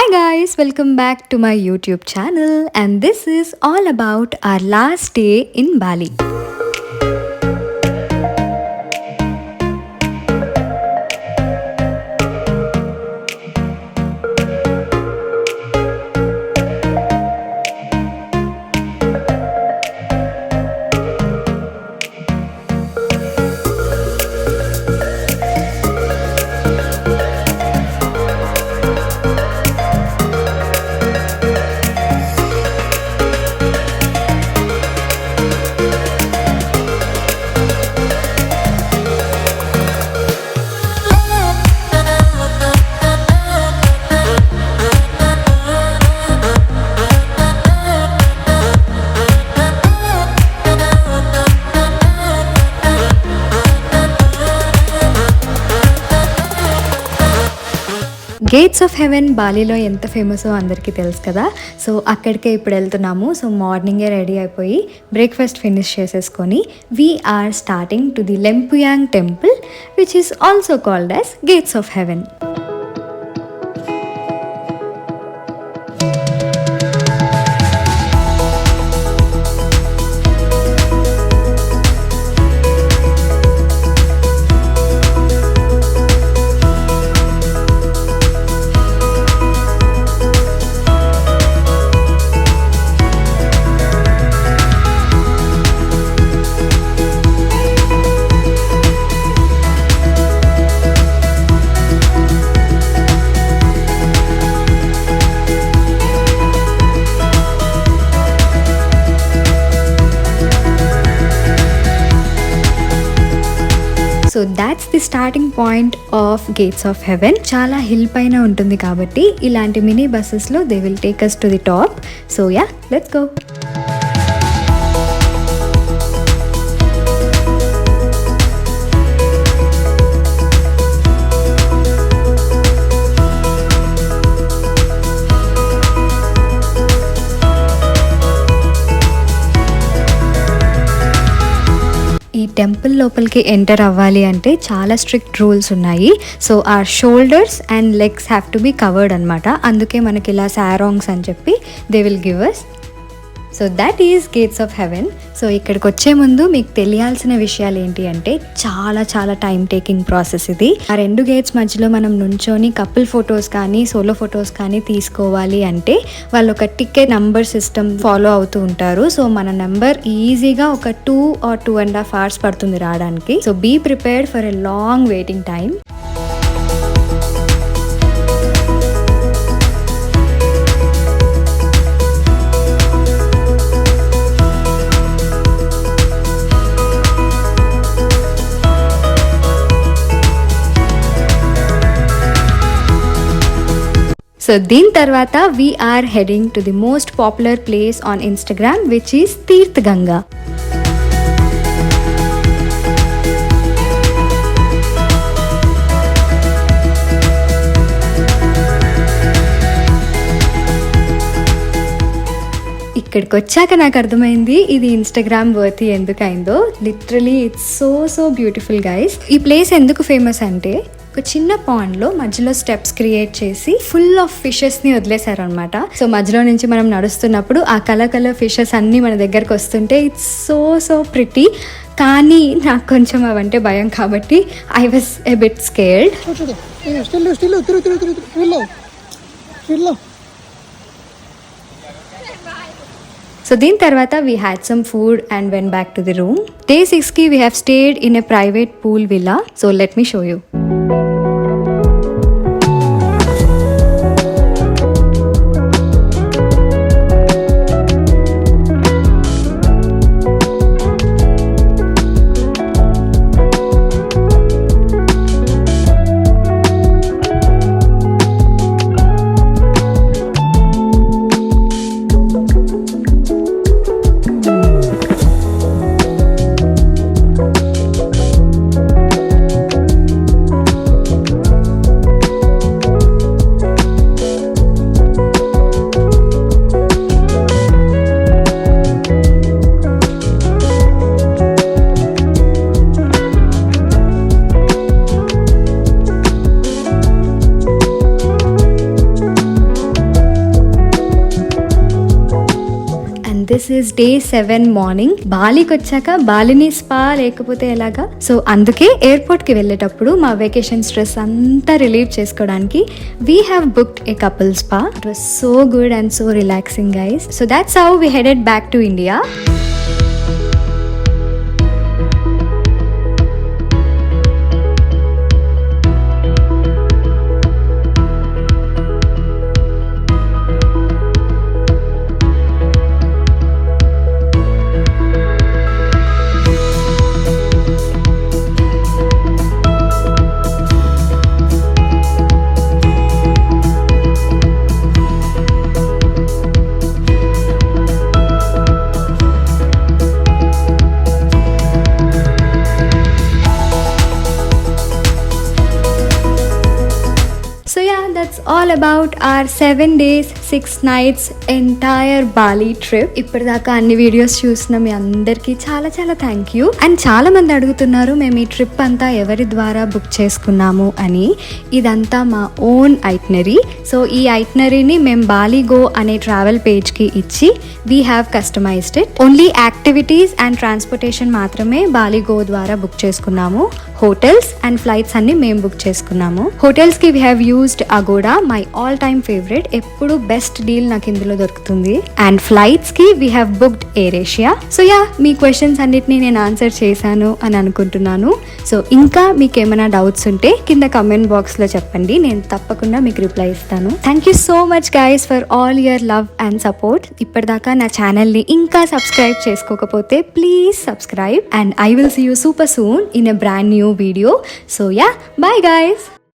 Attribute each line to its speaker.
Speaker 1: Hi guys, welcome back to my YouTube channel, and this is all about our last day in Bali. Gates of heaven బాలీలో ఎంత ఫేమసో అందరికీ తెలుసు కదా. So అక్కడికే ఇప్పుడు వెళ్తున్నాము. సో మార్నింగే రెడీ అయిపోయి బ్రేక్ఫాస్ట్ ఫినిష్ చేసేసుకొని we're starting to the Lempuyang temple which is also called as gates of heaven. So that's the starting point of gates of heaven. చాలా హిల్ పైన ఉంటుంది కాబట్టి ఇలాంటి మినీ బస్సెస్లో they will take us to the top. So yeah, let's go. ఈ temple లోపలికి enter అవ్వాలి అంటే చాలా స్ట్రిక్ట్ రూల్స్ ఉన్నాయి. So our shoulders and legs have to be covered అనమాట. అందుకే మనకి ఇలా సారాంగ్స్ అని చెప్పి they will give us. So that is gates of heaven. So ఇక్కడికి వచ్చే ముందు మీకు తెలియాల్సిన విషయాలు ఏంటి అంటే చాలా చాలా టైం టేకింగ్ ప్రాసెస్ ఇది. ఆ రెండు గేట్స్ మధ్యలో మనం నుంచొని కపుల్ ఫొటోస్ కానీ సోలో ఫొటోస్ కానీ తీసుకోవాలి అంటే వాళ్ళు ఒక టికెట్ నంబర్ సిస్టమ్ ఫాలో అవుతూ ఉంటారు. సో మన నెంబర్ ఈజీగా ఒక 2 or 2.5 hours పడుతుంది రావడానికి. So be prepared for a long waiting time. So దీని తర్వాత we're heading to the most popular place on Instagram which is Tirta Gangga. ఇక్కడికి వచ్చాక నాకు అర్థమైంది ఇది ఇన్స్టాగ్రామ్ వర్తి ఎందుకైందో. Literally it's so beautiful guys. ఈ ప్లేస్ ఎందుకు ఫేమస్ అంటే ఒక చిన్న పాండ్లో మధ్యలో స్టెప్స్ క్రియేట్ చేసి ఫుల్ ఆఫ్ ఫిషెస్ని వదిలేశారు అనమాట. సో మధ్యలో నుంచి మనం నడుస్తున్నప్పుడు ఆ కలర్ ఫిషెస్ అన్నీ మన దగ్గరకు వస్తుంటే ఇట్స్ సో ప్రిటీ. కానీ నాకు కొంచెం అవంటే భయం కాబట్టి I was a bit scared. So దీని తర్వాత we had some food and went back to the room. Day 6కి we have stayed in a private pool villa. So let me show you. This is day 7 morning. బాలికి వచ్చాక బాలిని spa లేకపోతే ఎలాగా, so అందుకే airport కి వెళ్ళేటప్పుడు మా వెకేషన్ స్ట్రెస్ అంతా రిలీవ్ చేసుకోవడానికి we have booked a couple spa. It was so good and so relaxing guys. So that's how we headed back to India. So yeah, that's all about our 7 days 6 nights entire Bali trip. ఇప్పటిదాకా అన్ని videos చూసిన మీ అందరికీ చాలా చాలా thank you. And చాలా మంది అడుగుతున్నారు మేము ఈ ట్రిప్ అంతా ఎవరి ద్వారా బుక్ చేసుకున్నాము అని. ఇదంతా మా ఓన్ ఐటనరీ. సో ఈ ఐటనరీని మేము బాలి గో అనే ట్రావెల్ పేజ్కి ఇచ్చి we have customized it. Only activities and transportation మాత్రమే బాలి గో ద్వారా బుక్ చేసుకున్నాము. హోటల్స్ అండ్ ఫ్లైట్స్ అన్ని మేము బుక్ చేసుకున్నాము. హోటల్స్కి we have used Agoda, my all time favourite. ఎప్పుడు బెస్ట్ డీల్ నాకు ఇందులో దొరుకుతుంది. అండ్ ఫ్లైట్స్కి we have booked AirAsia. So yeah, మీ క్వశ్చన్స్ అన్నిటినీ నేను ఆన్సర్ చేశాను అని అనుకుంటున్నాను. సో ఇంకా మీకు ఏమైనా డౌట్స్ ఉంటే కింద కమెంట్ బాక్స్లో చెప్పండి, నేను తప్పకుండా మీకు రిప్లై ఇస్తాను. Thank you so much guys for all your love and support. ఇప్పటిదాకా నా ఛానల్ని ఇంకా సబ్స్క్రైబ్ చేసుకోకపోతే please subscribe. And I will see you super soon in a brand new video. So yeah, bye guys.